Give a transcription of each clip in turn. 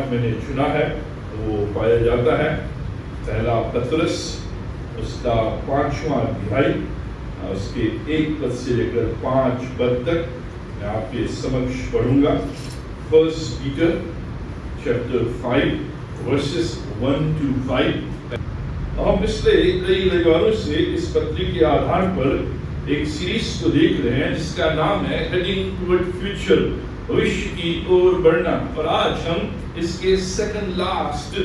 मैंने चुना है वो पाया जाता है पहला पतरस उसका 5वां अध्याय उसके 1 पद से लेकर 5 पद तक मैं आपके समक्ष पढ़ूंगा। 1 Peter chapter 5 verses 1 to 5। हम पिछले कई रविवारों से इस पत्री के आधार पर एक सीरीज को देख रहे हैं जिसका नाम है हेडिंग टुवर्ड फ्यूचर, भविष्य की ओर बढ़ना। और आज हम इसके सेकंड लास्ट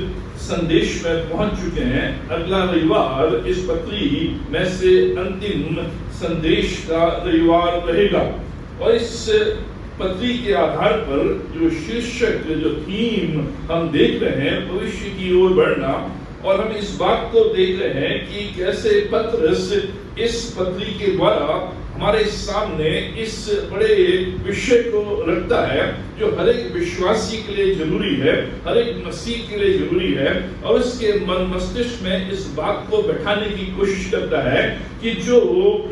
संदेश में पहुंच चुके हैं। अगला रविवार इस पत्री में से अंतिम संदेश का रविवार रहेगा और इस पत्री के आधार पर जो शीर्षक जो थीम हम देख रहे हैं भविष्य की ओर बढ़ना, और हम इस बात को देख रहे हैं कि कैसे पतरस इस पत्री के द्वारा हमारे सामने इस बड़े विषय को रखता है जो हर एक विश्वासी के लिए जरूरी है, हर एक मसीह के लिए जरूरी है, और उसके मन मस्तिष्क में इस बात को बैठाने की कोशिश करता है कि जो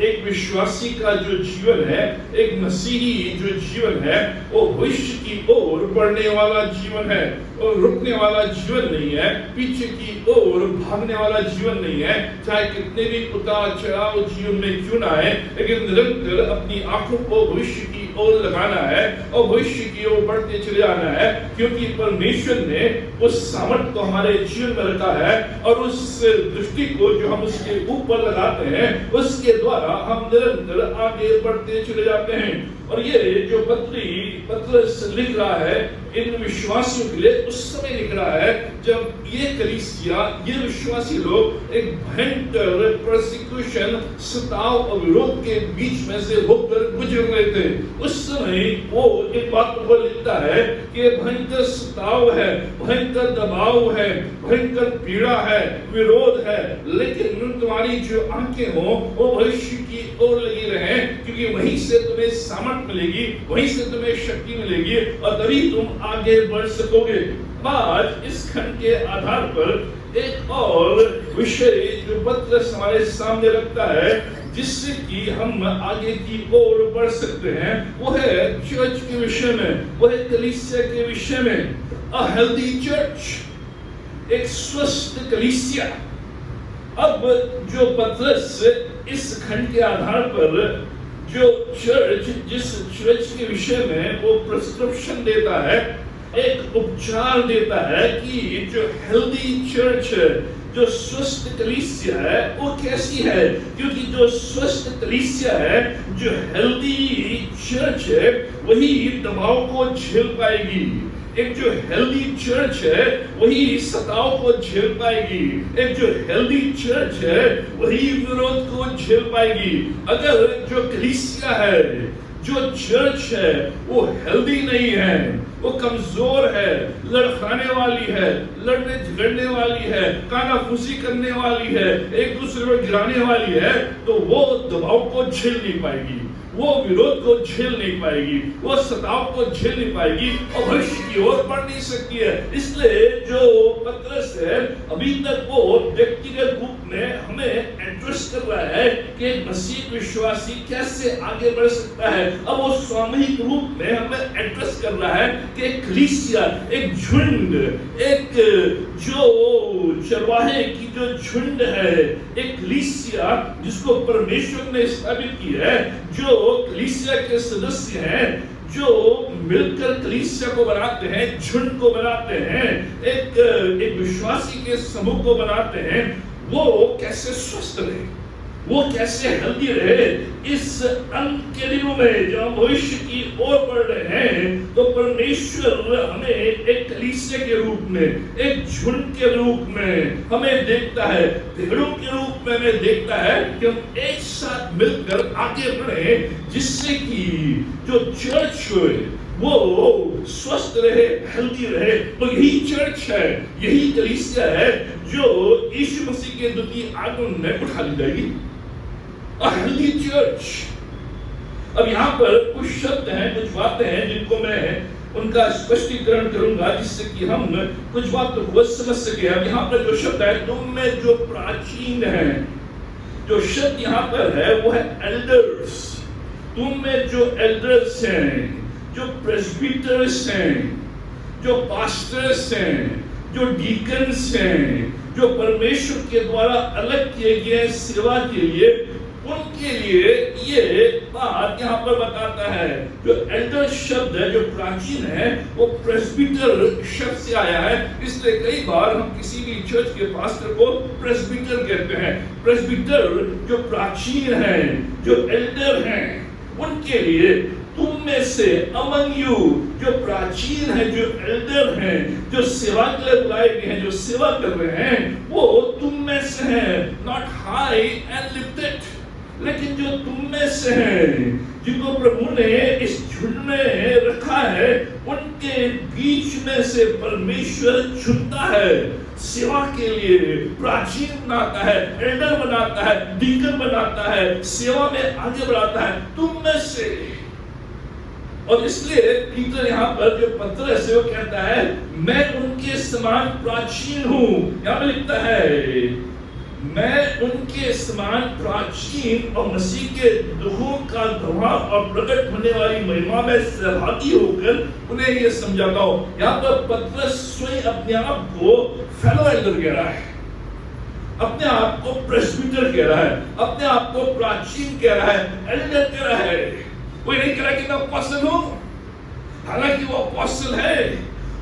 एक विश्वासी का जो जीवन है, एक मसीही जो जीवन है, वो भविष्य की ओर बढ़ने वाला जीवन है और रुकने वाला जीवन नहीं है, पीछे की ओर भागने वाला जीवन नहीं है। चाहे कितने भी उतार चढ़ाव जीवन में क्यों ना आए, लेकिन निरंतर अपनी आंखों को भविष्य की ओर लगाना है और भविष्य की ओर बढ़ते चले आना है, क्योंकि परमेश्वर ने उस सामर्थ को हमारे जीवन में रखा है और उस दृष्टि को जो हम उसके ऊपर लगाते हैं उसके द्वारा हम निरंतर आगे बढ़ते चले जाते हैं। और ये जो पत्रस लिख रहा है इन विश्वासियों के लिए उस समय लिख रहा है जब ये कलीसिया, ये विश्वासी लोग एक भयंकर प्रोसिक्यूशन, सताव और विरोध के बीच में से होकर गुजर रहे थे। उस समय वो इन बातों को लिखता है कि भयंकर सताव है, भयंकर दबाव है, भयंकर पीड़ा है, विरोध है, लेकिन तुम्हारी जो आंखें हो वो भविष्य की ओर लगी रहे, क्योंकि वहीं से तुम्हें सामर्थ मिलेगी, वहीं से तुम्हें शक्ति मिलेगी और तभी तुम आगे बढ़ सकोगे। आज इस खंड के आधार पर एक और विषय जो पत्रस हमारे सामने रखता है जिससे कि हम आगे की ओर बढ़ सकते हैं, वो है चर्च के विषय में, वो है कलीसिया के विषय में। अ हेल्दी चर्च, एक स्वस्थ कलीसिया। अब जो पत्रस इस खंड के आधार पर जो चर्च, जिस चर्च के विषय में वो प्रिस्क्रिप्शन देता है, एक उपचार देता है कि जो हेल्दी चर्च है, जो स्वस्थ कलीसिया है वो कैसी है। क्योंकि जो स्वस्थ कलीसिया है, जो हेल्दी चर्च है, वही दबाव को झेल पाएगी। एक जो हेल्दी चर्च है वही सताव को झेल पाएगी। एक जो हेल्दी चर्च है वही विरोध को झेल पाएगी। अगर जो कलीसिया है, जो चर्च है, वो हेल्दी नहीं है, वो कमजोर है, लड़खड़ाने वाली है, लड़ने झगड़ने वाली है, कानाफूसी करने वाली है, एक दूसरे को गिराने वाली है, तो वो दबाव को झेल नहीं पाएगी, वो विरोध को झेल नहीं पाएगी, वो सताव को झेल नहीं पाएगी और भविष्य की ओर बढ़ नहीं सकती है। इसलिए जो पत्रस है अभी तक वो व्यक्तिगत रूप में हमें एड्रेस कर रहा है कि मसीह विश्वासी कैसे आगे बढ़ सकता है। अब वो सामूहिक रूप में हमें एड्रेस कर रहा है कि एक कलीसिया, एक झुंड, एक जो चरवाहे की जो झुंड है, एक कलीसिया जिसको परमेश्वर ने स्थापित की है, जो कलीसिया के सदस्य हैं, जो मिलकर कलीसिया को बनाते हैं, झुंड को बनाते हैं, एक विश्वासी के समूह को बनाते हैं, वो कैसे स्वस्थ रहे, वो कैसे हेल्दी रहे। इस अंत के दिनों में जब हम भविष्य की ओर बढ़ रहे हैं तो परमेश्वर हमें एक कलीसिया के रूप में, एक झुंड के रूप में हमें देखता है, भेड़ों के रूप में हमें देखता है कि हम एक साथ मिलकर आगे बढ़े, जिससे कि जो चर्च वो स्वस्थ रहे, हेल्दी रहे। तो यही चर्च है, यही कलीसिया है जो यीशु मसीह के द्वितीय आगमन में उठा ली जाएगी। A healthy church। अब यहाँ पर कुछ शब्द हैं, कुछ बातें हैं जिनको मैं उनका स्पष्टीकरण करूंगा जिससे कि हम कुछ बातों को समझ सके। अब यहाँ पर जो शब्द है, तुम में जो प्राचीन है, जो शब्द यहाँ पर है वो है एल्डर्स। तुम में जो एल्डर्स हैं, जो प्रेस्बिटर्स हैं, जो पास्टर्स हैं, जो डीकन्स हैं, जो परमेश्वर के द्वारा अलग किए गए सेवा के लिए, उनके लिए ये बात यहाँ पर बताता है। जो एल्डर शब्द है, जो प्राचीन है, वो प्रेस्बिटर शब्द से आया है। इसलिए कई बार हम किसी भी चर्च के पास्टर को प्रेस्बिटर कहते हैं। प्रेस्बिटर जो प्राचीन है, जो एल्डर हैं, उनके लिए तुम में से अमंग यू, जो प्राचीन है, जो एल्डर हैं, जो सेवा के लिए बुलाए गए हैं, जो सेवा कर रहे हैं, वो तुम में से हैं, नॉट हाई एंड लिफ्टेड, लेकिन जो तुम में से हैं, जिनको प्रभु ने इस झुंड में रखा है, उनके बीच में से परमेश्वर चुनता है सेवा के लिए। प्राचीन बनाता है, एल्डर बनाता है, डीकन बनाता है, सेवा में आगे बढ़ाता है, तुम में से। और इसलिए पीटर यहाँ पर जो पत्रस है वो कहता है, मैं उनके समान प्राचीन हूं। यहाँ पे लिखता है, मैं उनके समान प्राचीन और मसीह के दुखों का गवाह और प्रकट होने वाली महिमा में सहभागी होकर उन्हें ये समझाता हूं। यहाँ पर पत्रस स्वयं अपने आप को फेलो एल्डर कह रहा है, अपने आप को प्रेस्बिटर कह रहा है, अपने आप को प्राचीन कह रहा है, एल्डर कह रहा है। वो नहीं कह रहा कि मैं अपोस्टल हूं, हालांकि वो अपोस्टल है,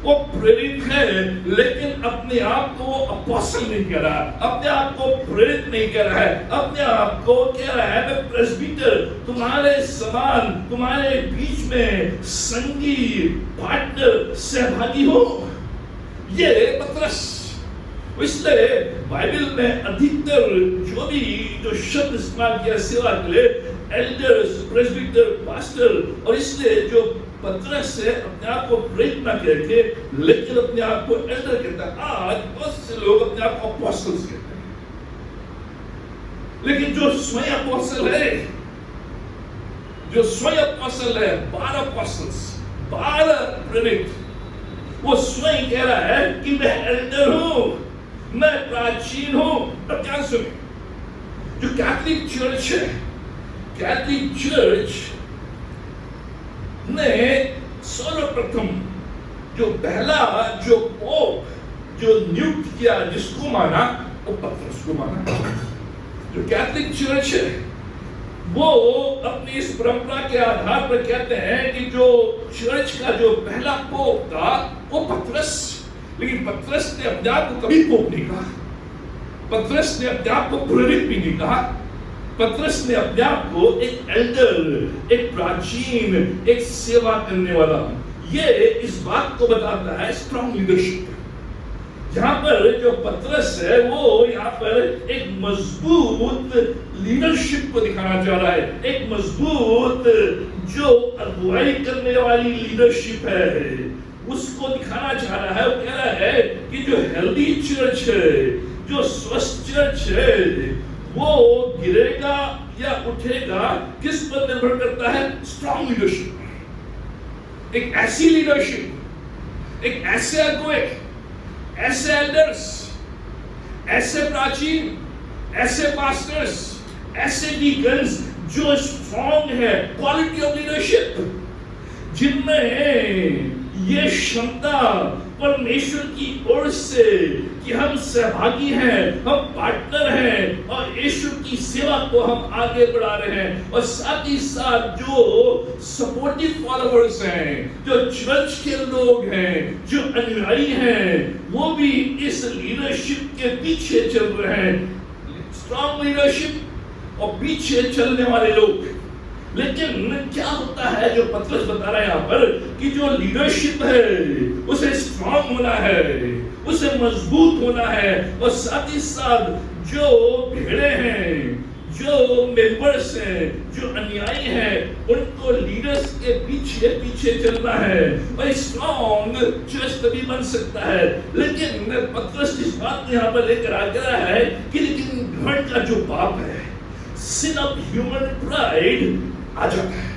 वो प्रेरित है, लेकिन अपने आप को वो अपोस्टल नहीं कह रहा, अपने आप को प्रेरित नहीं कह रहा है, अपने आप को कह रहा है मैं प्रेस्बिटर, तुम्हारे समान, तुम्हारे बीच में संगी, पार्टनर, सहभागी हो। ये पत्रस। इसलिए बाइबल में अधिकतर जो शब्द इस्तेमाल किया सेवा के लिए, एल्डर्स, प्रेस्बिटर, पास्टर, और इसलिए जो पत्रस से अपने आप को प्रेरित ना कहते, लेकिन अपने आप को एल्डर कहता है। आज बहुत से लोग अपने आप को अपोस्टल्स कहते हैं, लेकिन जो स्वयं अपोस्टल है, जो स्वयं अपोस्टल है, 12 अपोस्टल्स, 12 प्रेरित, वो स्वयं कह रहा है कि मैं एल्डर हूं, मैं प्राचीन हूं। अब क्या सुने, जो कैथोलिक चर्च है, कैथोलिक चर्च ने सर्वप्रथम जो पहला जो पोप जो नियुक्त किया, जिसको माना, वो पत्रस को माना। जो कैथोलिक चर्च है वो अपनी इस परंपरा के आधार पर कहते हैं कि जो चर्च का जो पहला पोप था वो पत्रस। लेकिन पत्रस ने अपने आप को कभी पोप नहीं कहा, पत्रस ने अपने आप को प्रेरित भी नहीं कहा, पत्रस ने अपने आप को एक एल्डर, एक प्राचीन, एक सेवा करने वाला, ये इस बात को बताता है स्ट्रॉन्ग लीडरशिप। यहाँ पर जो पत्रस है वो यहाँ पर एक मजबूत लीडरशिप को दिखाना चाह रहा है, एक मजबूत जो अगुवाई करने वाली लीडरशिप है उसको दिखाना चाह रहा है। वो कह रहा है कि जो हेल्दी चर्च है, जो स्वस्थ चर्च है, वो गिरेगा या उठेगा किस पर निर्भर करता है? Strong leadership. एक ऐसी लीडरशिप, एक ऐसे अगुवे, ऐसे एल्डर्स, ऐसे प्राचीन, ऐसे पास्टर्स, ऐसे डीकन्स जो स्ट्रॉन्ग है, क्वालिटी ऑफ लीडरशिप, जिनमें ये क्षमता परमेश्वर की ओर से कि हम सहभागी हैं, हम पार्टनर हैं और यीशु की सेवा को हम आगे बढ़ा रहे हैं, और साथ ही साथ जो सपोर्टिव फॉलोअर्स हैं, जो चर्च के लोग हैं, जो अनुयायी हैं, वो भी इस लीडरशिप के पीछे चल रहे हैं। स्ट्रॉन्ग लीडरशिप और पीछे चलने वाले लोग। लेकिन क्या होता है जो पत्रस बता रहा है यहाँ पर कि जो लीडरशिप है उसे स्ट्रॉन्ग होना है, उसे मजबूत होना है, और साथ ही साथ जो भेड़े हैं, जो मेंबर्स हैं, जो अनुयायी हैं, उनको लीडर्स के पीछे पीछे चलना है, और स्ट्रॉन्ग चर्च तभी बन सकता है। लेकिन पत्रस इस बात को यहाँ पर लेकर आ गया है कि लेकिन घमंड का जो पाप है, sin of human pride आ जाता है,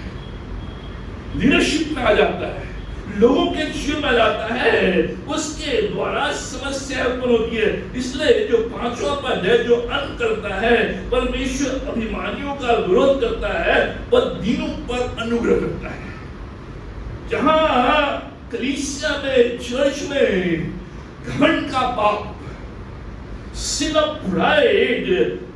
लीडरशिप में आ जाता है, लोगों के जीवन में आ जाता है, उसके द्वारा समस्या उत्पन्न होती है। इसलिए जो 5वां पद है, जो अंत करता है, परमेश्वर अभिमानियों का विरोध करता है और दीनों पर अनुग्रह करता है। जहां कलीसिया में, चर्च में घमंड का पाप, sin of pride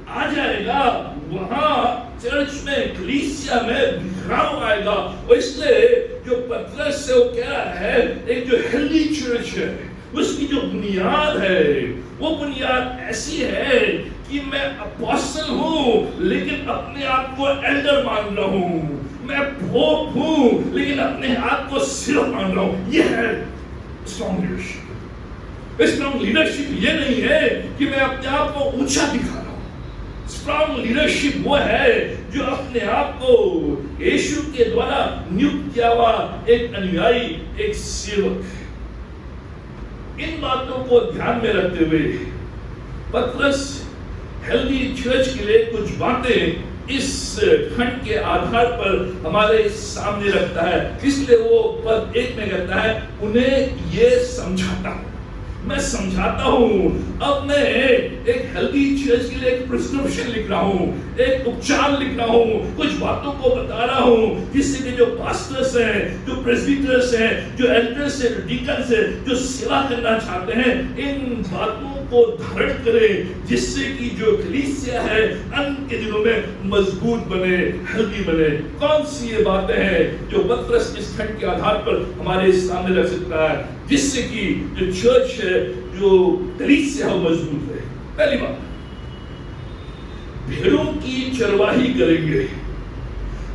आ जाएगा, वहां चर्च में, कलीसिया में बिखराव आएगा। और इसलिए जो पतरस से वो कह रहा है, एक जो हेल्दी चर्च है उसकी जो बुनियाद है वो बुनियाद ऐसी है कि मैं अपोस्टल हूं लेकिन अपने आप को एल्डर मान रहा हूं, मैं पोप हूं लेकिन अपने आप को सिर मान रहा हूं। यह है स्ट्रॉन्ग लीडरशिप। स्ट्रॉन्ग लीडरशिप ये नहीं है कि मैं अपने आप को ऊंचा दिखा रहा हूं। स्ट्रॉन्ग लीडरशिप वो है जो अपने आप को यीशु के द्वारा नियुक्त किया हुआ एक अनुयायी, एक सेवक। इन बातों को ध्यान में रखते हुए पतरस हेल्दी चर्च के लिए कुछ बातें इस खंड के आधार पर हमारे सामने रखता है। इसलिए वो पद 1 में कहता है, उन्हें ये समझाता हूं, मैं समझाता हूं। अब मैं एक हेल्दी चर्च के लिए एक प्रिस्क्रिप्शन लिख रहा हूं, एक उपचार लिख रहा हूं, कुछ बातों को बता रहा हूं जिससे कि जो पास्टर्स हैं, जो प्रेस्बिटर्स हैं, जो एल्डर्स हैं, जो डीकन्स हैं, जो सेवा करना चाहते हैं, इन बातों को धारण करें जिससे कि जो कलीसिया है अंत के दिनों में मजबूत बने, हेल्दी बने। कौन सी ये बातें हैं जो पतरस इस खंड के आधार पर हमारे सामने रख सकता है जिससे कि जो चर्च है, जो कलीसिया है, मजबूत रहे? पहली बात, भेड़ों की चरवाही करेंगे।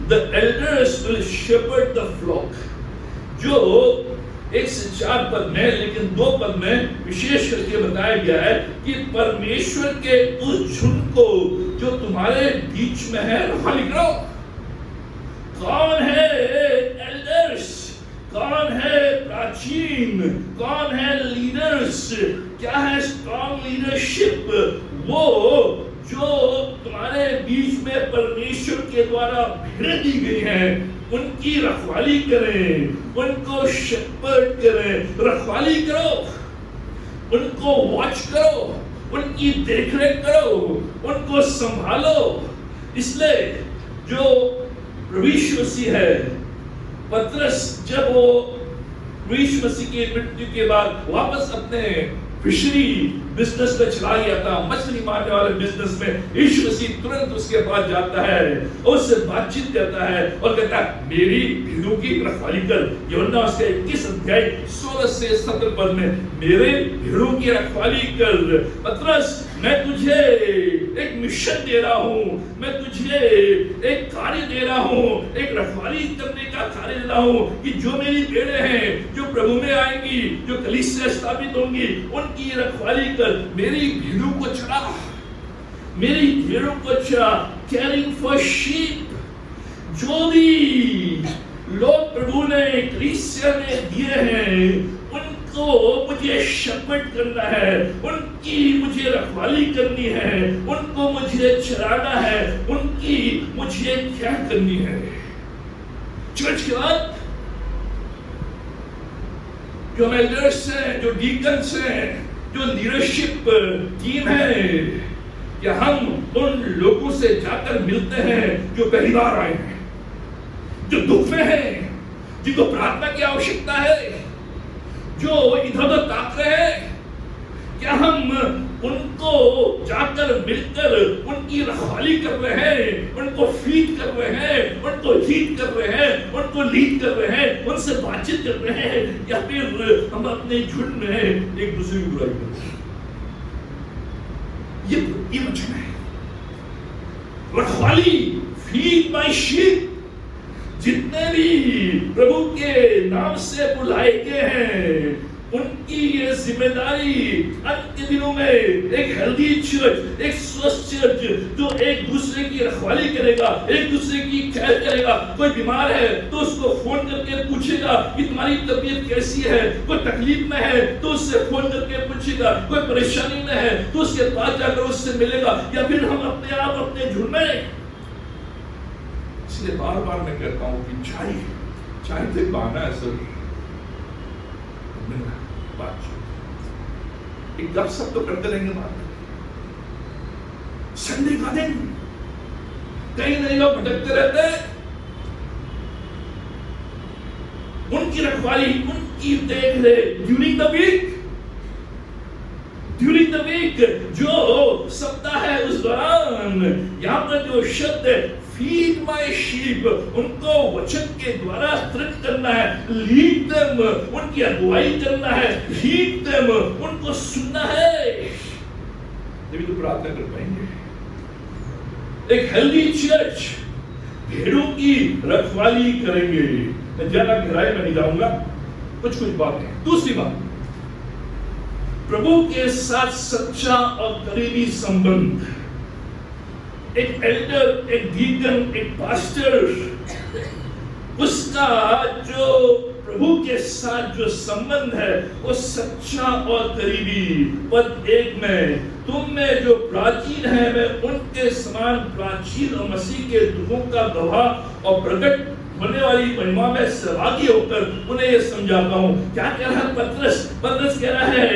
The elders will shepherd the flock। जो 1 से 4 पद में, लेकिन 2 पद में विशेष करके बताया गया है कि परमेश्वर के उस झुंड को जो तुम्हारे बीच में है रखवाली करो। कौन है एल्डर्स? कौन है प्राचीन? कौन है लीडर्स? क्या है स्ट्रॉन्ग लीडरशिप? वो जो तुम्हारे बीच में परमेश्वर के द्वारा भेड़ दी गई हैं, उनकी रखवाली करें, उनको शेपर्ड करें, रखवाली करो, उनको वॉच करो, उनकी देखरेख करो, उनको संभालो। इसलिए जो प्रभु यीशु मसीह है, पतरस जब वो प्रभु यीशु मसीह की मृत्यु के बाद वापस अपने फिशरी बिजनेस में चला गया था, मछली मारने वाले बिजनेस में, यीशु मसीह तुरंत उसके पास जाता है और उससे बातचीत करता है और कहता है, मेरी भेड़ों की रखवाली कर। यूहन्ना उसके 21 अध्याय 16 से 17 पद में, मेरे भेड़ों की रखवाली कर। पतरस, मैं तुझे एक मिशन दे रहा हूं, मैं तुझे एक कार्य दे रहा हूं, एक रखवाली करने का कार्य दे रहा हूं कि जो मेरी भेड़ें हैं, जो प्रभु में आएंगी, जो कलीसिया स्थापित होंगी, उनकी रखवाली कर। मेरी भेड़ों को चरा, मेरी भेड़ों को चरा। Carrying for sheep. जो भी लोग प्रभु ने कलीसिया में दिए हैं उनको मुझे शेपर्ड करना है, उनकी मुझे रखवाली करनी है, उनको मुझे चराना है, उनकी मुझे क्या करनी है। चर्च के बाद जो एल्डर्स हैं, जो डीकन्स हैं, जो लीडरशिप टीम है, कि हम उन लोगों से जाकर मिलते हैं जो पहली बार आए हैं, जो दुख में हैं, जिनको प्रार्थना की आवश्यकता है, जो इधर-उधर ताक रहे हैं। क्या हम उनको जाकर मिलकर उनकी रखवाली कर रहे हैं, उनको फीड कर रहे हैं, उनको लीड कर रहे हैं, उनको लीड कर रहे हैं, उनसे बातचीत कर रहे हैं, या फिर हम अपने झुंड में एक दूसरे की बुराई कर रहे हैं? ये वचन है रखवाली। Feed my sheep. जितने भी प्रभु के नाम से बुलाए गए हैं उनकी ये जिम्मेदारी अंत के दिनों में एक हेल्दी चर्च, एक स्वस्थ चर्च जो एक दूसरे की रखवाली करेगा, एक दूसरे की खैर करेगा। कोई बीमार है तो उसको फोन करके पूछेगा कि तुम्हारी तबीयत कैसी है, कोई तकलीफ में है तो उससे फोन करके पूछेगा, कोई परेशानी में है तो उसके पास जाकर उससे मिलेगा। या फिर हम अपने आप अपने झुंड में, इसलिए बार बार मैं कहता हूं कि चाय से बहाना है सर, एक गपशप तो करते रहेंगे बात। संडे का दिन कई नए लोग भटकते रहते हैं, उनकी रखवाली, उनकी की देख रहे ड्यूरिंग द वीक जो सप्ताह है उस दौरान यहाँ पर जो शब्द फीड माय शीप, उनको वचन के द्वारा तृप्त करना है, लीड देम, उनकी अगुवाई करना है, हीड देम, उनको सुनना है, तभी तो प्रार्थना कर पाएंगे। एक हेल्दी चर्च भेड़ों की रखवाली करेंगे। मैं ज्यादा गहराई में नहीं जाऊंगा, कुछ बातें। दूसरी बात, प्रभु के साथ सच्चा और करीबी संबंध। एक एल्डर, एक डीकन, एक पास्टर, उसका जो प्रभु के साथ जो संबंध है वो सच्चा और करीबी। पद 1 में, तुम में जो प्राचीन है मैं उनके समान प्राचीन और मसीह के दुखों का गवाह और प्रकट होने वाली महिमा में सहभागी होकर उन्हें यह समझाता हूं। क्या कह रहा है पतरस? पतरस कह रहा है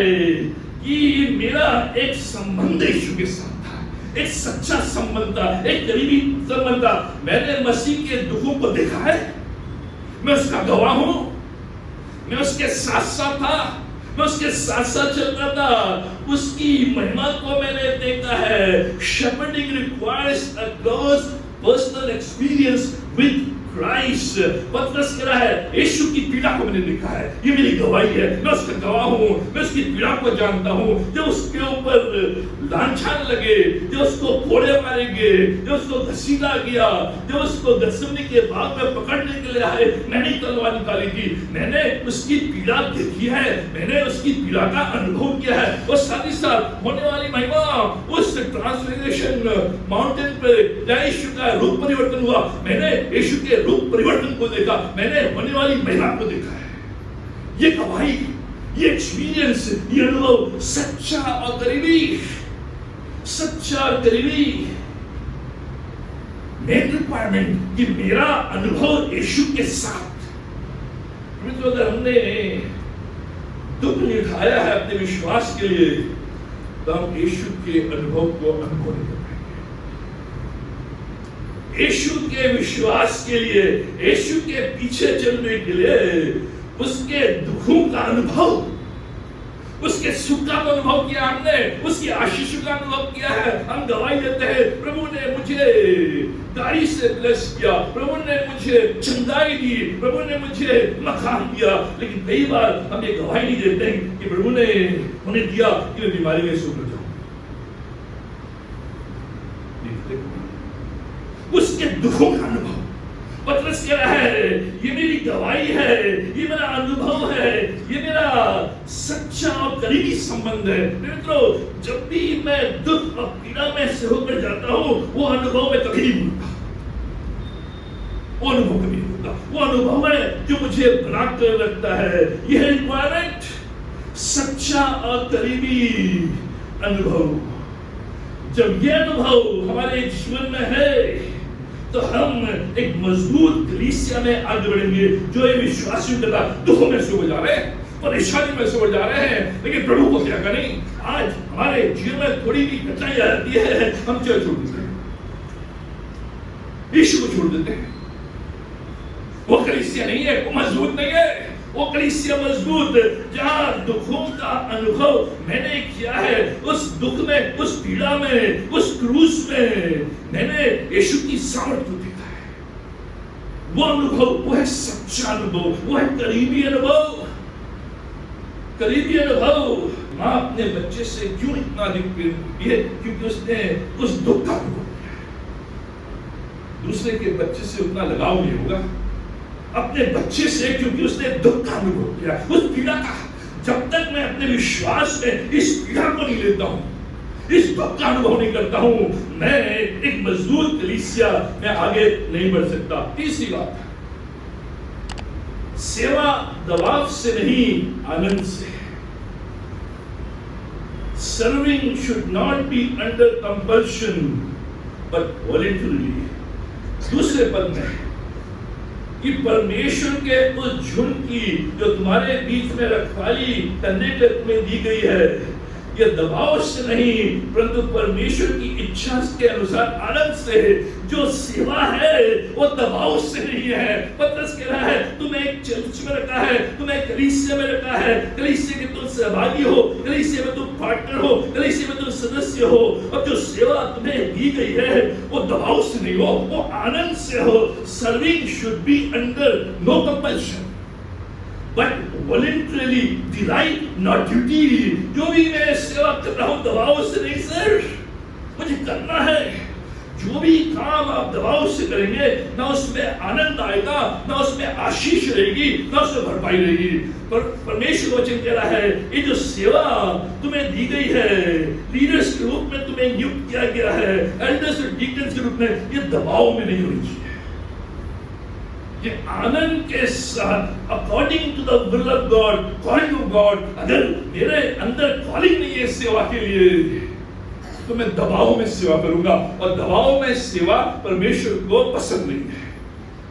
कि मेरा एक संबंध यीशु के साथ था, एक सच्चा संबंध था, एक करीबी संबंध था। मैंने मसीह के दुखों को देखा है, मैं उसका गवाह हूं, मैं उसके साथ साथ था, मैं उसके साथ साथ चलता था, उसकी महिमा को मैंने देखा है। Shepherding requires a close personal experience with Christ. पतरस कह रहा है यीशु की पीड़ा को मैंने देखा है, ये मेरी गवाही है, मैं उसका गवाह हूं, मैं उसकी पीड़ा को जानता हूं। जो उसके ऊपर लांछन लगे, जो उसको कोड़े मारेंगे, जो उसको घसीटा गया, जो उसको गत्सेमनी के बाग में पकड़ने के लिए आए, मैंने तलवार निकाली थी, मैंने उसकी पीड़ा देखी है, मैंने उसकी पीड़ा का अनुभव किया है। और साथ ही साथ होने वाली महिमा, उस ट्रांसफिगरेशन माउंटेन पे यीशु का रूप परिवर्तन हुआ, मैंने यीशु के रूप परिवर्तन को देखा, मैंने होने वाली महिमा को देखा है। ये गवाही, ये एक्सपीरियंस, ये अनुभव सच्चा और करीबी, सच्चा और करीबी। मेन रिक्वायरमेंट कि मेरा अनुभव यीशु के साथ। मित्रों, अगर हमने दुख नहीं उठाया है अपने विश्वास के लिए, तो हम यीशु के अनुभव को अनुभव नहीं कर पाएंगे। यीशु के विश्वास के लिए, यीशु के पीछे चलने के लिए उसके दुखों का अनुभव, उसके सुख का अनुभव किया हमने, उसकी आशीष का अनुभव किया है। हम गवाही देते हैं प्रभु ने मुझे गाड़ी से ब्लेस किया, प्रभु ने मुझे चंगाई दी, प्रभु ने मुझे मकान दिया। लेकिन कई बार हम ये गवाही नहीं देते हैं कि प्रभु ने उन्हें दिया कि मैं बीमारी में सुख जाऊं। उसके दुखों का अनुभव पतरस कह रहा है, ये मेरी गवाही है, ये मेरा अनुभव है, ये मेरा सच्चा और करीबी संबंध है। मित्रों, जब भी मैं दुख और पीड़ा में से होकर जाता हूं, वो अनुभव में कभी नहीं होता, वो अनुभव कभी नहीं होता। वो अनुभव है जो मुझे बनाकर रखता है। यह रिक्वायरमेंट सच्चा और करीबी अनुभव। जब ये अनुभव हमारे जीवन में है तो हम एक मजबूत कलीसिया में आगे बढ़ेंगे। जो ये विश्वासियों के साथ दुखों में से हो जा रहे हैं, परेशानी में से हो जा रहे हैं, लेकिन प्रभु को क्या करें? आज हमारे जीवन में थोड़ी भी कठिनाई आती है, हम चल छोड़ देते हैं, यीशु को छोड़ देते हैं। वो कलीसिया नहीं है, वो मजबूत नहीं है। वो कलीसिया मजबूत जहां दुखों का अनुभव मैंने किया है, उस दुख में, उस पीड़ा में, उस क्रूस में मैंने यीशु की सामर्थ को देखा है। वो अनुभव, वो है सच्चा अनुभव, वो है करीबी अनुभव। करीबी अनुभव। मां अपने बच्चे से क्यों इतना अधिक प्रेम करती है? क्योंकि उसने उस दुख का अनुभव किया। दूसरे के बच्चे से उतना लगाव नहीं होगा अपने बच्चे से, क्योंकि उसने दुख का अनुभव किया, उस पीड़ा का। जब तक मैं अपने विश्वास में इस पीड़ा को नहीं लेता हूं, इस दुख का अनुभव नहीं करता हूं, मैं एक मजबूत कलीसिया में आगे नहीं बढ़ सकता। तीसरी बात, सेवा दबाव से नहीं, आनंद से। Serving should not be under compulsion but voluntarily। दूसरे पद में कि परमेश्वर के उस झुंड की जो तुम्हारे बीच में रखवाली करने के तुम्हें दी गई है, ये दबाव से नहीं परंतु परमेश्वर की इच्छा के अनुसार आनंद से। जो सेवा है वो दबाव से नहीं है। पतरस कह रहा है तुम्हें एक चर्च में रखा है, तुम्हें कलीसिया में रखा है, कलीसिया के तुम सहभागी हो, कलीसिया में तुम पार्टनर हो, कलीसिया में तुम सदस्य हो, और जो सेवा तुम्हें दी गई है वो दबाव से नहीं हो, वो आनंद से हो। Serving should be under no compulsion but voluntarily delight not duty. जो भी मैं सेवा कर रहा हूं दबाव से नहीं सर, मुझे करना है। जो भी काम आप दबाव से करेंगे ना उसमें आनंद आएगा, ना उसमें आशीष रहेगी, ना उसमें भरपाई रहेगी। पर परमेश्वर वचन कह रहा है ये जो सेवा तुम्हें दी गई है, लीडर्स के रूप में तुम्हें नियुक्त किया गया है, एल्डर्स और डीकन्स के रूप में, ये दबाव में नहीं होनी चाहिए। ये आनंद के साथ according to the will of God, calling of God. अगर मेरे अंदर कॉलिंग नहीं है सेवा के लिए तो मैं दबाव में सेवा करूंगा, और दबाव में सेवा परमेश्वर को पसंद नहीं है।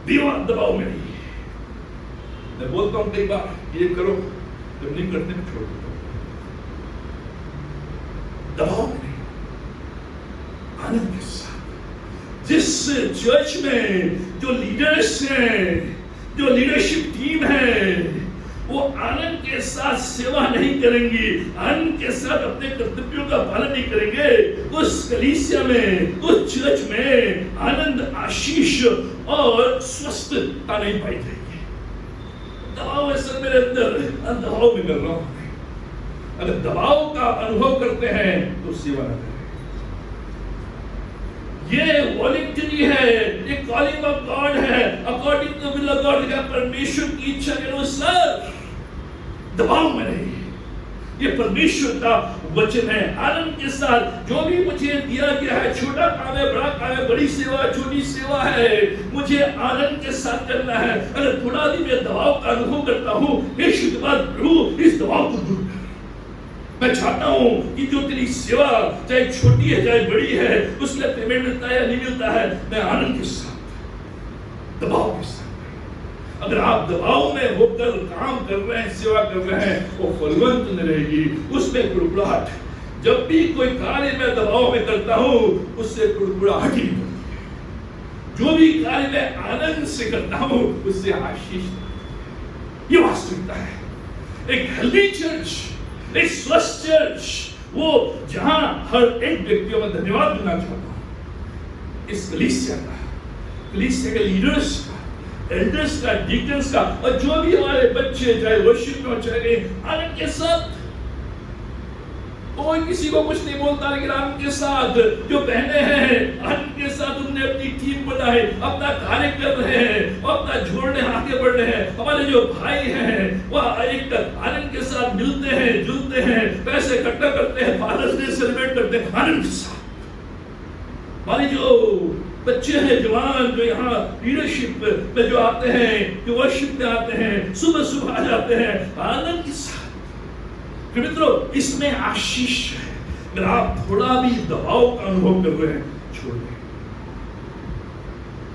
दीवार दबाव में नहीं। मैं बोलता हूं कई बार ये करो, जब नहीं करते मैं छोड़ देता हूं। दबाव में नहीं, आनंद के साथ। जिस चर्च में जो लीडर्स हैं, जो लीडरशिप टीम है, वो आनंद के साथ सेवा नहीं करेंगी, आनंद के साथ अपने कर्तव्यों का पालन नहीं करेंगे, उस कलीसिया में, उस चर्च में आनंद, आशीष और स्वस्थता नहीं पाई जाएगी। दबाव है सर मेरे अंदर, दबाव में कर रहा हूं। अगर दबाव का अनुभव करते हैं तो सेवा न करें। ये वॉलंटरी है, ये कॉलिंग ऑफ गॉड है, according to will of God है, परमेश्वर की इच्छा के अनुसार, दबाव में नहीं। ये परमेश्वर का वचन है। आनंद के साथ जो भी मुझे दिया गया है, छोटा काम है, बड़ा काम है, बड़ी सेवा, छोटी सेवा है, मुझे आनंद के साथ करना है। अगर थोड़ा भी मैं दबाव का अनुभव करता हूँ, हे शुद्धवाद प्रभु इस दबाव को दूर कर। मैं चाहता हूं कि जो तेरी सेवा चाहे छोटी है चाहे बड़ी है, उसके पेमेंट मिलता है या नहीं मिलता है, मैं आनंद के साथ, दबाव के साथ। अगर आप दबाव में होकर काम कर रहे हैं, सेवा कर रहे हैं, वो फलवंत नहीं रहेगी, उसमें कुड़कुड़ाहट। जब भी कोई कार्य मैं दबाव में करता हूं उससे कुड़कुड़ाहट ही निकलती है। जो भी कार्य मैं आनंद से करता हूं उससे आशीष। ये वास्तविकता है। एक हेल्दी चर्च, एक स्वस्थ चर्च, वो जहां हर एक व्यक्तियों में धन्यवाद देना चाहता हूं, इस कलीसिया का, कलीसिया के लीडर्स का, एल्डर्स का, डीकन्स का, और जो भी हमारे बच्चे चाहे वर्शिप में हो चाहे आनंद के साथ। कोई किसी को कुछ नहीं बोलता, लेकिन आनंद के साथ जो बहनें हैं आनंद के साथ उन्होंने अपनी टीम बनाई, अपना कार्य कर रहे हैं, अपना जोड़ने आगे बढ़ रहे हैं। हमारे जो भाई हैं वह एक आनंद के साथ मिलते हैं, जुलते हैं, पैसे इकट्ठा करते हैं, फादर्स डे सेलिब्रेट करते हैं आनंद के साथ। हमारे जो बच्चे हैं, जवान जो यहाँ लीडरशिप में जो आते हैं, जो वर्शिप में आते हैं, सुबह सुबह आ जाते हैं आनंद के साथ। मित्रों, इसमें आशीष है। अगर आप थोड़ा भी दबाव का अनुभव कर रहे हैं, छोड़ दें,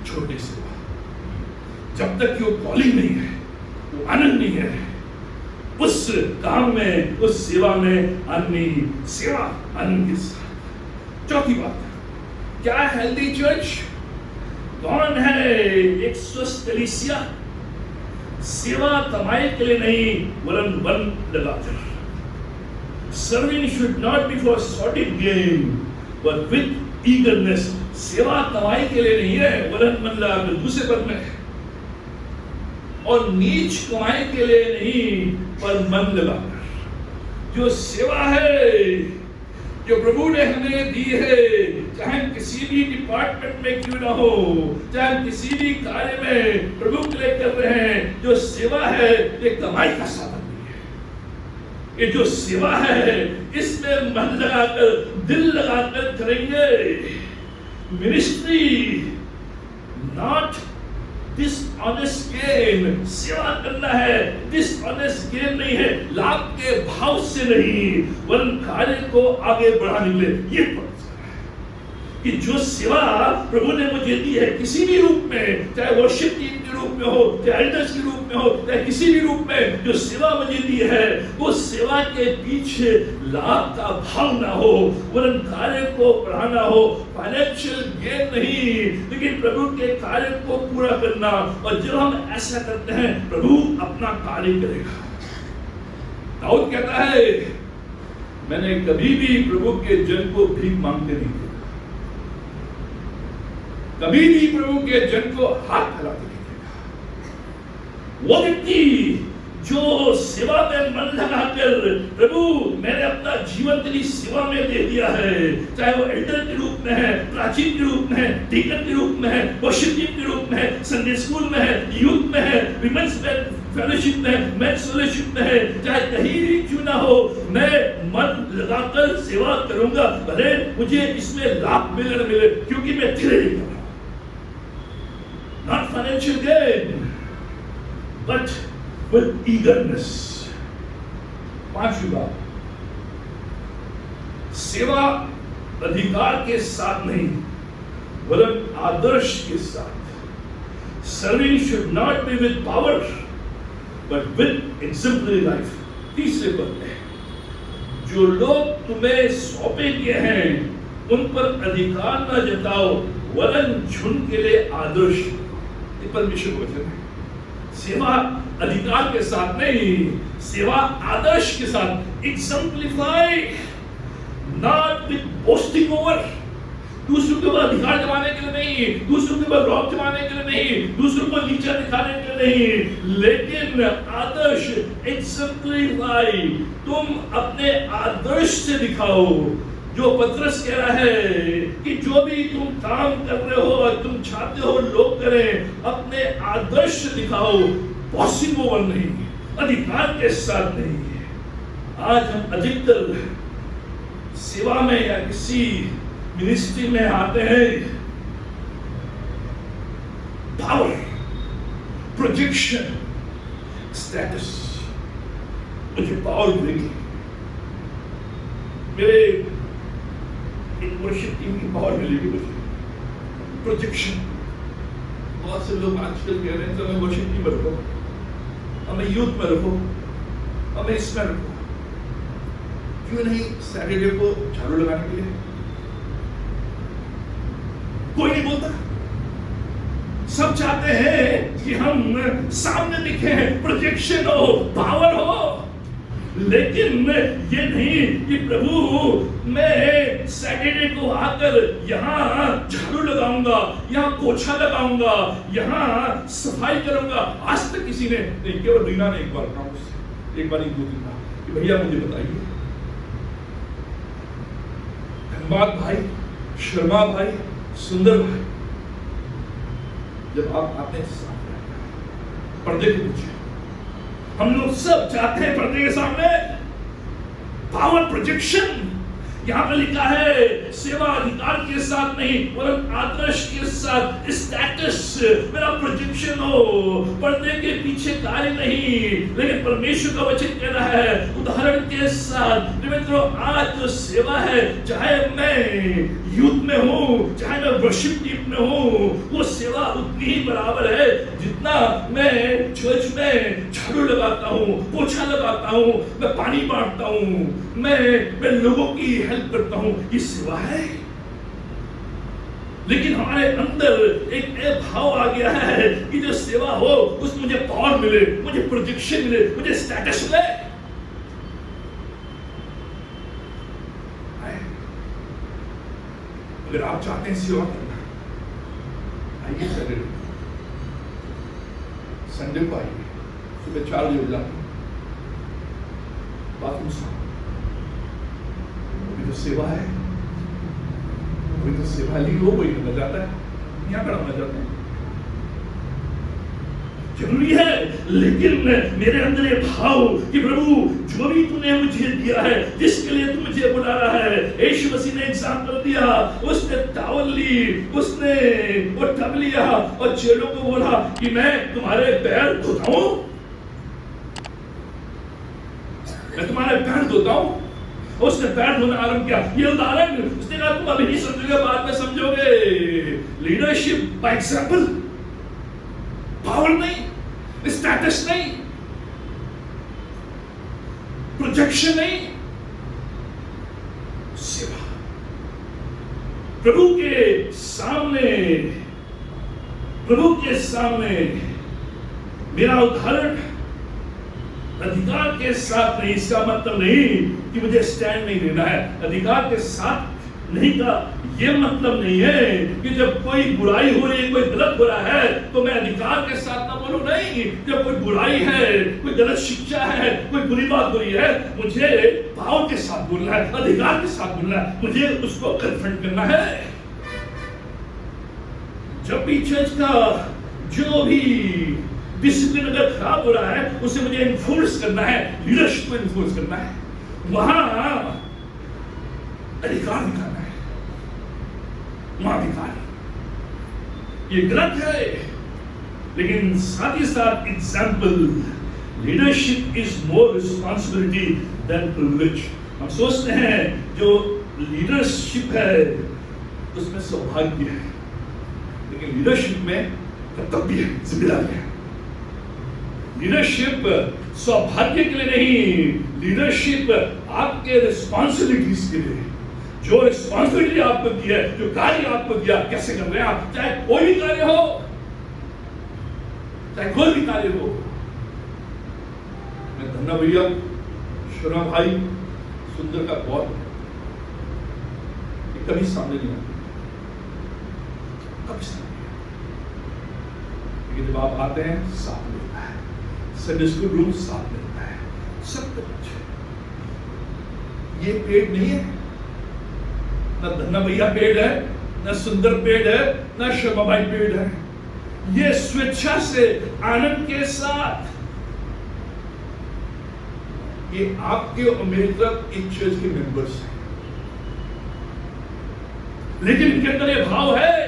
छोटे से जब तक कि वो कॉलिंग नहीं है, वो आनंद नहीं है, उस काम में, उस सेवा में आनंद, सेवा आनंद के साथ। चौथी बात, क्या है हेल्दी चर्च? कौन है एक स्वस्थ कलीसिया? सेवा कमाई के लिए नहीं वरन मन लगाकर। Serving should not be for sordid gain, but with eagerness. सेवा कमाई के लिए नहीं है वरन मन लगाकर। दूसरे पद में, और नीच कमाई के लिए नहीं पर मन लगाकर। जो सेवा है जो प्रभु ने हमें दी है, चाहे किसी भी डिपार्टमेंट में क्यों ना हो, चाहे किसी भी कार्य में प्रभु के लिए कर रहे हैं, जो सेवा है ये कमाई का साधन नहीं है। ये जो सेवा है इसमें मन लगाकर, दिल लगाकर करेंगे। Ministry not dishonest gain. सेवा करना है डिसऑनेस्ट गेन नहीं है, लाभ के भाव से नहीं, वरन कार्य को आगे बढ़ाने के लिए। ये कि जो सेवा प्रभु ने मुझे दी है किसी भी रूप में, चाहे वर्शिप टीम के रूप में हो, चाहे एल्डर्स के रूप में हो, चाहे किसी भी रूप में जो सेवा मुझे दी है, वो सेवा के पीछे लाभ का भाव ना हो, वरन कार्य को बढ़ाना हो, फाइनेंशियल गेन नहीं, लेकिन प्रभु के कार्य को पूरा करना। और जब हम ऐसा करते हैं प्रभु अपना कार्य करेगा। दाऊद कहता है मैंने कभी भी प्रभु के जन को भीख मांगते नहीं देखा, कभी भी प्रभु के जन को हाथ फैलाते नहीं देखा। वो व्यक्ति जो सेवा में मन लगाकर प्रभु मैंने अपना जीवन तेरी सेवा में दे दिया है, चाहे वो एल्डर के रूप में है, प्राचीन के रूप में है, डीकन के रूप में है, वर्शिप टीम के रूप में है, संडे स्कूल में है, यूथ में है, विमेंस फेलोशिप में, मेंस फेलोशिप में है, चाहे कहीं भी क्यों ना हो, मैं मन लगाकर सेवा करूंगा, भले मुझे इसमें लाभ मिले न मिले, क्योंकि मैं तेरे लिए कर रहा हूं। Not financial gain, but with eagerness. पांचवी बात, सेवा अधिकार के साथ नहीं वरन आदर्श के साथ। Serving should not be with power, but with exemplary life. तीसरे पद में, जो लोग तुम्हें सौंपे गए हैं उन पर अधिकार न जताओ वरन झुंड के लिए आदर्श। परमेश्वर को वचन है, सेवा अधिकार के साथ नहीं, सेवा आदर्श के साथ। Exemplify, not with boasting over, दूसरों के ऊपर अधिकार जमाने के लिए नहीं, दूसरों के ऊपर रौब जमाने के लिए नहीं, दूसरों को नीचा दिखाने के लिए नहीं, लेकिन आदर्श। एग्जाम्पलीफाई, तुम अपने आदर्श से दिखाओ। जो पतरस कह रहा है कि जो भी तुम काम कर रहे हो और तुम चाहते हो लोग करें, अपने आदर्श दिखाओ, बॉसिंग ओवर नहीं, अधिकार के साथ नहीं। आज हम अधिकतर सेवा में या किसी मिनिस्ट्री में आते हैं, पावर, प्रोजेक्शन, स्टेटस, मुझे पावर मिलेगी, मेरे एक वर्शिप टीम की पावर मिलेगी मुझे, प्रोजेक्शन। बहुत से लोग आजकल कह रहे हैं तो हमें वर्शिप टीम में रखो, हमें यूथ में रखो, हमें इसमें रखो, क्यों नहीं सैटरडे को झाड़ू लगाने के लिए? कोई नहीं बोलता। सब चाहते हैं कि हम सामने दिखे, प्रोजेक्शन हो, पावर हो, लेकिन ये नहीं कि प्रभु मैं सैटरडे को आकर यहाँ झाड़ू लगाऊंगा, यहाँ पोछा लगाऊंगा, यहाँ सफाई करूंगा। आज तक किसी ने नहीं, केवल रीना ने एक बार कहा उससे, एक बार एक दो दिन कहा कि भैया मुझे बताइए, धनबाद भाई, शर्मा भाई, सुंदर भाई, जब आप आते हैं पर्दे के पीछे, हम लोग सब चाहते हैं पर्दे के सामने पावर, प्रोजेक्शन। यहाँ पे लिखा है सेवा अधिकार के साथ नहीं वरन आदर्श के साथ, स्टेटस, मेरा प्रोजेक्शन हो, पर्दे के पीछे कार्य नहीं, लेकिन परमेश्वर का वचन कह रहा है उदाहरण के साथ। मित्रों, आज जो सेवा है, चाहे मैं यूथ में हूँ, चाहे मैं वर्शिप टीम में हूँ, वो सेवा उतनी ही बराबर है जितना मैं चर्च में झाड़ू लगाता हूँ, पोछा लगाता हूँ, मैं पानी बांटता हूँ, मैं लोगों की हेल्प करता हूँ। ये सेवा है। लेकिन हमारे अंदर एक भाव आ गया है कि जो सेवा हो उसमें मुझे पावर मिले, मुझे प्रोजेक्शन मिले, मुझे स्टेटस मिले। अगर आप चाहते हैं सेवा करना, आइए संडे को आइए, सुबह 4 बजे जाते हैं, बाथरूम साफ, अभी तो सेवा है, अभी तो सेवा ली हो, वही करना जाता है, यहाँ करना जाता है, जरूरी है। लेकिन मेरे अंदर ये भाव कि प्रभु जो भी तूने मुझे दिया है, जिसके लिए तू मुझे बुला रहा है, यीशु मसीह ने एग्जाम्पल दिया, उसने टॉवल ली, उसने वो टब लिया और चेलों को बोला कि मैं तुम्हारे पैर धोता हूं, मैं तुम्हारे पैर धोता हूं। उसने पैर धोना आरंभ किया। ये उदाहरण उसने कहा तुम अभी नहीं समझोगे, बाद में समझोगे। लीडरशिप बाय एग्जाम्पल, पावर नहीं, स्टेटस नहीं, प्रोजेक्शन नहीं, सेवा। प्रभु के सामने मेरा उदाहरण अधिकार के साथ नहीं। इसका मतलब नहीं कि मुझे स्टैंड नहीं लेना है। अधिकार के साथ नहीं का ये मतलब नहीं है कि जब कोई बुराई हो रही है, कोई गलत हो रहा है, तो मैं अधिकार के साथ ना बोलूं। नहीं, जब कोई बुराई है, कोई गलत शिक्षा है, कोई बुरी बात हो रही है, मुझे पावर के साथ बोलना है, अधिकार के साथ बोलना है, मुझे उसको कन्फ्रंट करना है। जब भी चर्च का जो भी डिसिप्लिन अगर खराब हो रहा है, उसे मुझे इन्फोर्स करना है, लीडरशिप को इन्फोर्स करना है, वहां अधिकार दिखाना है, वहां अधिकार। ये गलत है, लेकिन साथ ही साथ example. Leadership is more responsibility than privilege. हम सोचते हैं जो लीडरशिप है उसमें सौभाग्य है, लेकिन लीडरशिप में कर्तव्य है, जिम्मेदारी है। लीडरशिप सौभाग्य के लिए नहीं, लीडरशिप आपके रिस्पॉन्सिबिलिटीज के लिए। जो रिस्पॉन्सिबिलिटी आपको दी है, जो कार्य आपको दिया, कैसे कर रहे हैं आप, चाहे कोई भी कार्य हो, चाहे कोई भी कार्य हो। मैं धन्ना भैया, शर्मा भाई, सुंदर का बहुत कभी सामने नहीं आती, कभी सामने नहीं आती। लेकिन जब आप आते हैं, साथ मिलता है, संडे स्कूल रूम साथ मिलता है, सब कुछ। ये पेड़ नहीं है, ना धन्ना भैया पेड़ है, ना सुंदर पेड़ है, ना शर्मा भाई पेड़ है। ये स्वेच्छा से, आनंद के साथ, ये आपके और मेरी तरफ एक चर्च के मेंबर्स हैं, लेकिन इनके अंदर ये भाव है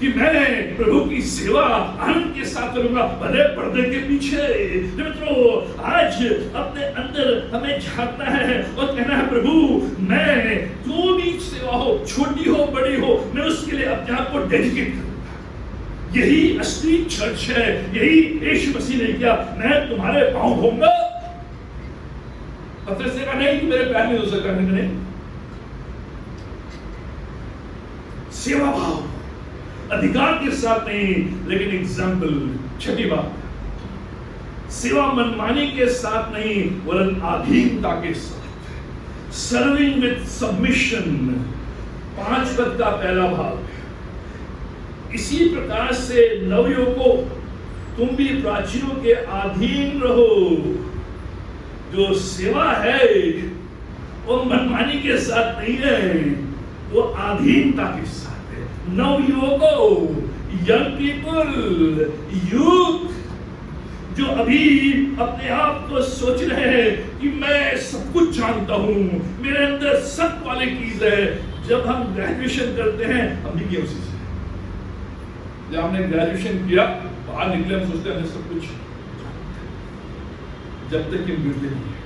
कि मैं प्रभु की सेवा आनंद के साथ करूंगा, भले पर्दे के पीछे। मित्रों, आज अपने अंदर हमें झांकना है और कहना है, प्रभु मैं जो भी सेवा हो, छोटी हो बड़ी हो, मैं उसके लिए अपने आप को डेडिकेट करूंगा। यही असली चर्च है, यही यीशु मसीह ने किया। मैं तुम्हारे पांव होऊंगा। पतरस ने कहा नहीं, तू मेरे पैर नहीं धो सकता। नहीं, सेवा भाव, अधिकार के साथ नहीं, लेकिन एग्जाम्पल। छठी बात, सेवा मनमानी के साथ नहीं, वरन अधीनता के साथ। सर्विंग विद सबमिशन, 5 पद का पहला भाग। इसी प्रकार से नवयुवकों, तुम भी प्राचीनों के अधीन रहो। जो सेवा है वो मनमानी के साथ नहीं है, वो अधीनता के साथ। नवयुवकों, यंग पीपल, यूथ, जो अभी अपने आप को सोच रहे हैं कि मैं सब कुछ जानता हूं, मेरे अंदर सब क्वालिटीज है। जब हम ग्रेजुएशन करते हैं, हम नहीं किया उसी से। जब हमने ग्रेजुएशन किया, बाहर निकले, हम सोचते हैं हमने सब कुछ, जब तक कि मिलते नहीं है।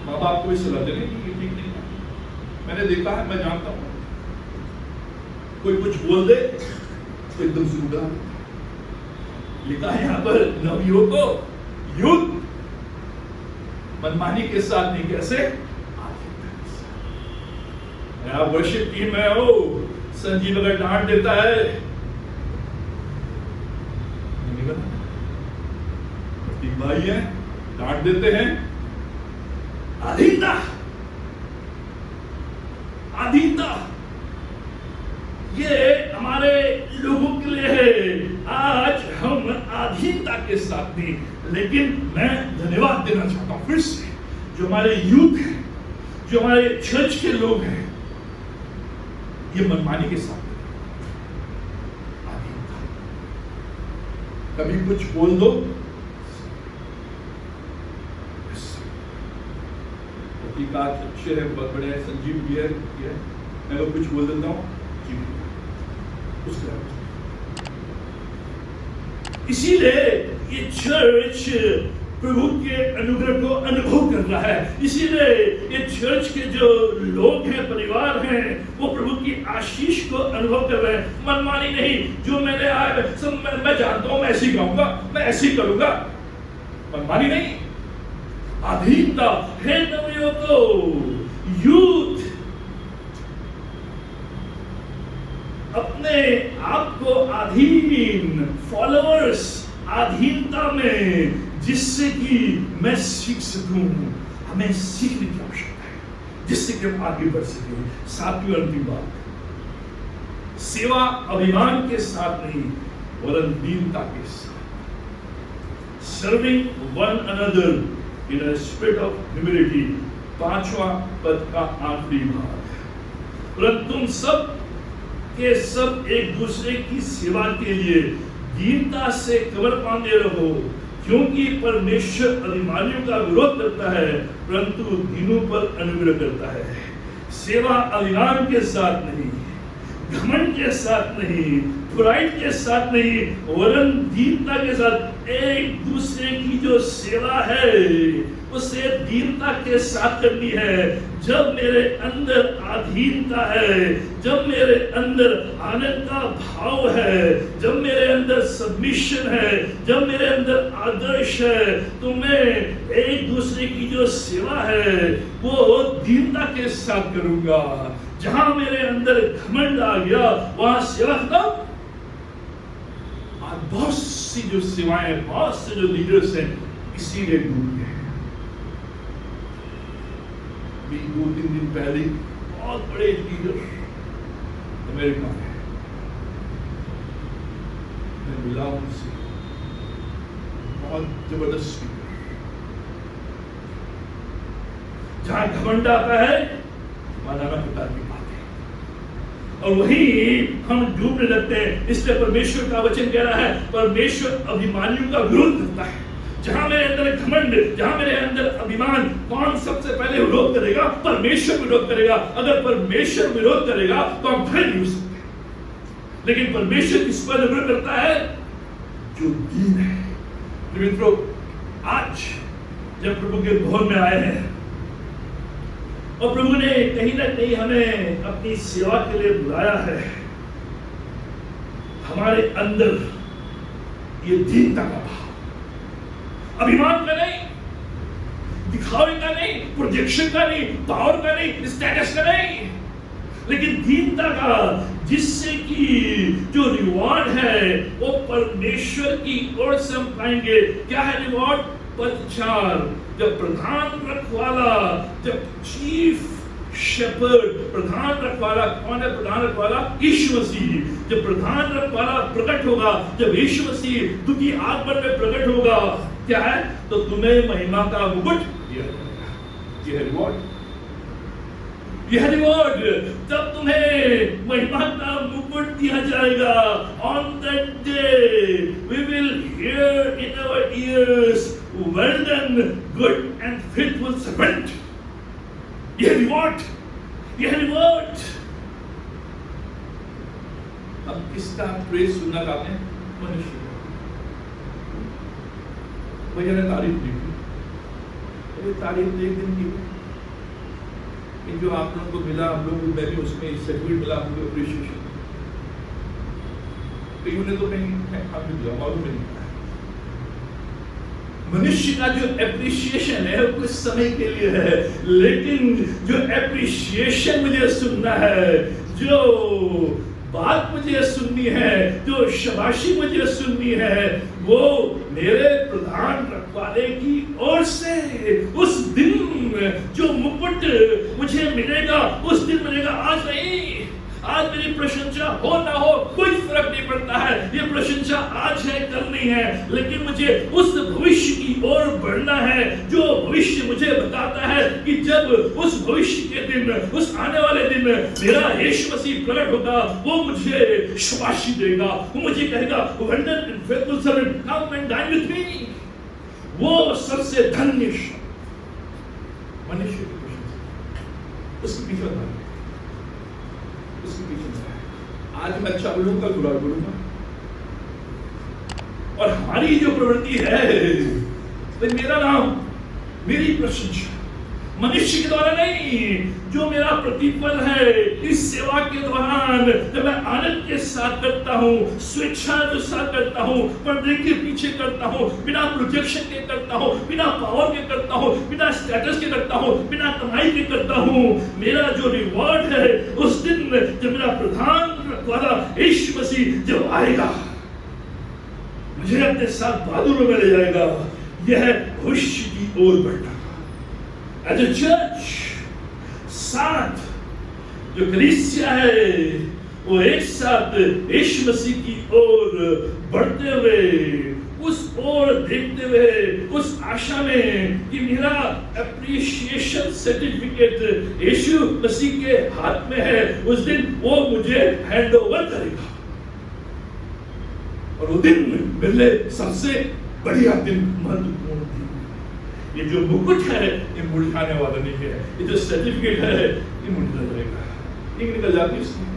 माँ बाप को भी सलाह देने की ठीक नहीं है। मैंने देखा है, मैं जानता हूं, कोई कुछ बोल दे तो एकदम से उड़ा। लिखा है यहां पर, नवयुवकों, यूथ, मनमानी के साथ नहीं, कैसे? आप वर्शिप टीम में हो, संजीव अगर डांट देता है, भाई है, डांट देते हैं, अधीनता, अधीनता, ये हमारे लोगों के लिए है। आज हम अधीनता के साथ नहीं, लेकिन मैं धन्यवाद देना चाहता हूं फिर से, जो हमारे यूथ हैं, जो हमारे चर्च के लोग हैं, ये मनमानी के साथ अधीनता। कभी कुछ बोल दो, अच्छे है, बहुत बड़े हैं, संजीव भी है, मैं लोग कुछ बोल देता हूँ, इसीलिए ये चर्च प्रभु के अनुग्रह को अनुभव कर रहा है। इसीलिए ये चर्च के जो लोग हैं, परिवार हैं, वो प्रभु की आशीष को अनुभव कर रहे हैं। मनमानी नहीं, जो मैंने आया सब मैं जानता हूं, मैं ऐसे ही गाऊंगा, मैं ऐसे ही करूंगा, मनमानी नहीं, अधीनता है। नवियों को, यूथ अपने आप को अधीन, फॉलोअर्स अधीनता में, जिससे कि मैं सीख सकूं। हमें सीखने की आवश्यकता है जिससे कि हम आगे बढ़ सकें। सातवीं अंतिम बात, सेवा अभिमान के साथ नहीं वरन दीनता के साथ। Serving one another in a spirit of humility, 5वां पद का आखिरी भाग। परंतु तुम सब के सब एक दूसरे की सेवा के लिए दीनता से कमर बांधे रहो, क्योंकि परमेश्वर अभिमानियों का विरोध करता है परंतु दीनों पर अनुग्रह करता है। सेवा अभिमान के साथ नहीं, घमंड के साथ नहीं, प्राइड के साथ नहीं, वरन दीनता के साथ। एक दूसरे की जो सेवा है उसे दीनता के साथ करनी है। जब मेरे अंदर अधीनता है, जब मेरे अंदर आनंद का भाव है, जब मेरे अंदर सबमिशन है, जब मेरे अंदर आदर्श है, तो मैं एक दूसरे की जो सेवा है वो दीनता के साथ करूंगा। जहां मेरे अंदर घमंड आ गया वहां सेवा खत्म। बहुत सी जो सेवाएं, बहुत से जो लीडर्स हैं इसीलिए डूब गए। 2-3 दिन पहले बहुत बड़े लीडर अमेरिका में, मैं मिला उनसे, बहुत जबरदस्त स्पीकर। जहां घमंड आता है वहां नाना प्रकार की बातें, और वही हम डूबने लगते हैं। इसलिए परमेश्वर का वचन कह रहा है परमेश्वर अभिमानियों का विरोध करता है। जहां मेरे अंदर घमंड, जहां मेरे अंदर अभिमान, कौन सबसे पहले विरोध करेगा? परमेश्वर विरोध करेगा। अगर परमेश्वर विरोध करेगा तो हम खड़े नहीं हो सकते। लेकिन परमेश्वर किस पर विरोध करता है? जो दीन है। मित्रों, आज जब प्रभु के भवन में आए हैं और प्रभु ने कहीं ना कहीं हमें अपनी सेवा के लिए बुलाया है, हमारे अंदर ये दीनता का भाव, अभिमान का नहीं, दिखावे का नहीं, प्रोजेक्शन का नहीं, पावर का नहीं, स्टेटस का नहीं, लेकिन दीनता का, जिससे कि जो रिवॉर्ड है वो परमेश्वर की ओर से हम पाएंगे। क्या है रिवॉर्ड? पद 4, जब प्रधान रखवाला, जब चीफ शेपर्ड, प्रधान रखवाला कौन है? प्रधान रखवाला यीशु मसीह। जब प्रधान रखवाला प्रकट होगा, जब यीशु मसीह दुखी आगमन में प्रकट होगा, क्या है? तो तुम्हें महिमा का मुकुट दिया जाएगा। यह रिवॉर्ड, यह रिवॉर्ड, तब तुम्हें महिमा का मुकुट दिया जाएगा। On that day we will hear in our ears, well done good and faithful servant. यह रिवॉर्ड, यह रिवॉर्ड। अब किसका प्रेज सुनना चाहते हैं? मनुष्य। भैया ने तारीफ दी, तारीफ तो एक दिन की, जो आप लोगों को मिला, हम लोग भी उसमें सर्टिफिकेट मिला, हमको अप्रिशिएशन। कईयों ने तो नहीं, आपने दिया, मालूम नहीं। मनुष्य का जो एप्रिशिएशन है वो कुछ समय के लिए है, लेकिन जो एप्रिशिएशन मुझे सुनना है, जो बात मुझे सुननी है, जो शाबाशी मुझे सुननी है, वो मेरे प्रधान रखवाले की ओर से। उस दिन जो मुकुट मुझे मिलेगा, उस दिन मिलेगा, आज नहीं। आज मेरी प्रशंसा हो ना हो कोई फर्क नहीं पड़ता है, ये प्रशंसा आज है कल नहीं है, लेकिन मुझे उस भविष्य की ओर बढ़ना है जो भविष्य मुझे बताता है कि जब उस भविष्य के दिन, उस आने वाले दिन मेरा यीशु मसीह प्रकट होगा, वो मुझे शाबाशी देगा, वो मुझे कहेगा well done and faithful servant, come and dine with me. वो सबसे धन्य मनुष्य की प्रशंसा, उसके पीछे आज मैं अच्छा बोलूंगा, बुरा बोलूंगा। और हमारी जो प्रवृत्ति है भाई मेरा नाम, मेरी प्रशंसा मनुष्य के द्वारा नहीं, जो मेरा प्रतिफल है इस सेवा के दौरान जब मैं आनंद के साथ करता हूँ, स्वेच्छानुसार करता हूँ, पर्दे के पीछे करता हूँ, बिना प्रोजेक्शन के करता हूँ, बिना पावर के करता हूँ, बिना स्टेटस के करता हूँ, बिना कमाई के करता हूँ, मेरा जो रिवॉर्ड है उस दिन जब मेरा प्रधान द्वारा यीशु मसीह जब आएगा, मुझे अपने साथ बादलों में ले जाएगा। यह भविष्य की ओर बढ़ना एज ए चर्च, साथ जो कलीसिया है वो एक साथ यीशु मसीह की ओर बढ़ते हुए, उस ओर देखते हुए, उस आशा में कि मेरा एप्रिशिएशन सर्टिफिकेट यीशु मसीह के हाथ में है, उस दिन वो मुझे हैंड ओवर करेगा। और वो दिन मेरे लिए सबसे बढ़िया दिन, महत्वपूर्ण दिन। ये जो मुकुट है ये मुरझाने वाला नहीं है, ये जो सर्टिफिकेट है ये मुरझा जाएगा, ये निकल जाती है उसमें।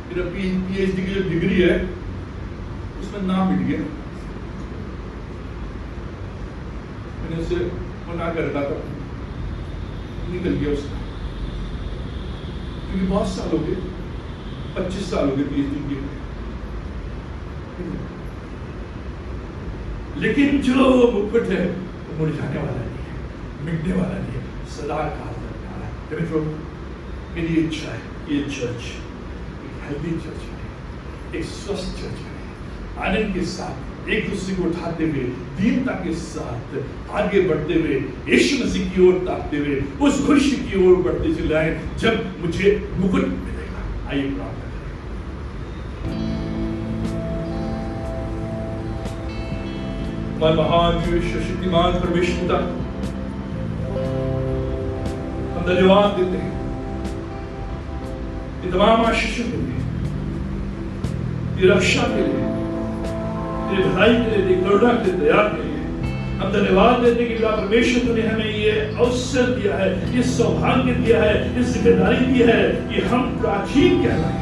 मेरा PhD की जो डिग्री है उसमें नाम मिट गया, मैंने उसे मना कर रखा था, निकल गया उसका, क्योंकि बहुत साल हो गए, 25 साल हो गए PhD के। लेकिन जो मुकुट है वो मुरझाने वाला नहीं है, मिटने वाला नहीं है, सदा काल तक रहा है। मित्रों, मेरी इच्छा है ये चर्च एक हेल्दी चर्च है, एक स्वस्थ चर्च है, आनंद के साथ एक दूसरे को उठाते हुए, दीनता के साथ आगे बढ़ते हुए, यीशु मसीह की ओर ताकते हुए, उस खुशी की ओर बढ़ते चले आए जब मुझे मुकुट मिलेगा। आइए प्रार्थना। महान शक्तिमान परमेश्वर पिता, हम धन्यवाद देते हैं कि तमाम आशीषों के लिए, तेरी रक्षा के लिए, तेरी भलाई के लिए, तेरी करुणा के लिए, दया के लिए हम धन्यवाद देते हैं कि पिता परमेश्वर तूने हमें ये अवसर दिया है, ये सौभाग्य दिया है, ये जिम्मेदारी दी है कि हम प्राचीन कहलाएं,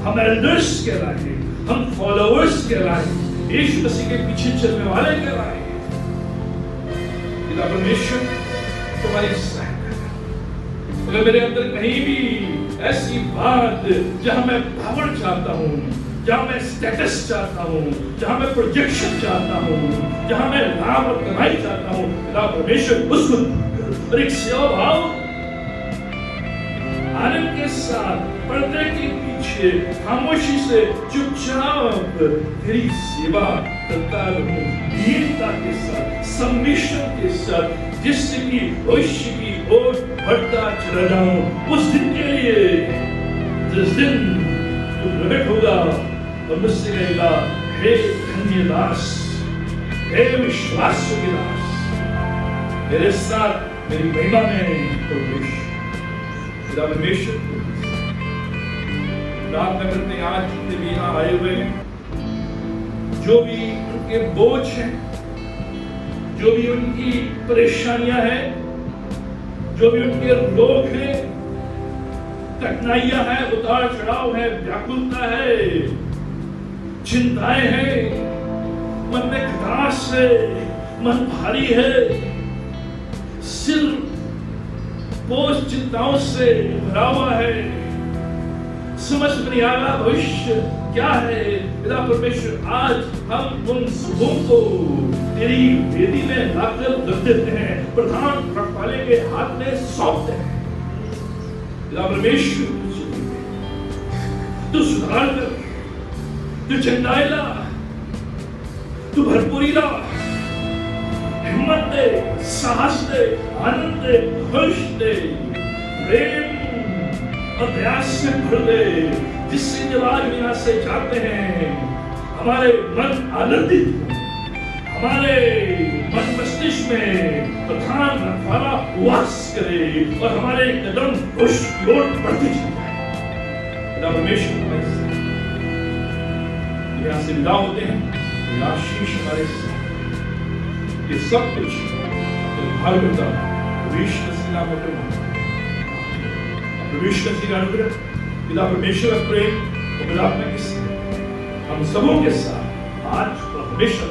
हम एल्डर्स कहलाएं, हम फॉलोअर्स कहलाएं, यीशु मसीह के पीछे चलने वाले कहलाएं। पिता परमेश्वर तुम्हारी सहायता करें। अगर मेरे अंदर कहीं भी ऐसी बात जहां मैं पावर चाहता हूं, जहां मैं स्टेटस चाहता हूं, जहां मैं प्रोजेक्शन चाहता हूं, जहां मैं लाभ और कमाई चाहता हूं, पिता परमेश्वर उसको और एक सेवा भाव आनंद के साथ पर्दे के पीछे खामोशी से चुपचाप तेरी सेवा करता रहूं, दीनता के साथ, सबमिशन के साथ, जिससे कि भविष्य की ओर बढ़ता चला जाऊं। उस दिन के लिए जिस दिन तू प्रकट होगा और मुझसे कहेगा, हे धन्य दास, हे विश्वास के दास, मेरे साथ मेरी महिमा में प्रवेश। पिता परमेश्वर, प्रार्थना करते हैं आज जितने भी यहाँ आए हुए हैं, जो भी उनके बोझ हैं, जो भी उनकी परेशानियां हैं, जो भी उनके रोग हैं, कठिनाइयां हैं, उतार चढ़ाव है, व्याकुलता है, चिंताएं हैं, मन में खटास है, मन भारी है, सिर बोझ चिंताओं से भरा हुआ है, समझ में नहीं आ रहा भविष्य क्या है। पिता परमेश्वर, आज हम उन सबों को तेरी वेदी में लाकर रख देते हैं, प्रधान रखवाले के हाथ में सौंपते हैं। पिता परमेश्वर, तू सुधार कर, तू चंगाई ला, तू भरपूरी ला, हिम्मत दे, साहस दे, आनंद दे, हर्ष दे, प्रेम और प्रयास से भर दे, जिससे जब आज यहाँ से जाते हैं हमारे मन आनंदित हो, हमारे मन मस्तिष्क में प्रधान रखवाला वास करे और हमारे कदम खुश की ओर बढ़ते चले जाए। परमेश्वर यहाँ से विदा होते हैं, आशीष हमारे साथ, ये सब कुछ भाग होता प्रवेश का प्रवेश का अनुग्रह, पिता परमेश्वर का प्रेम और मिलाप में हम सबों के साथ आज और हमेशा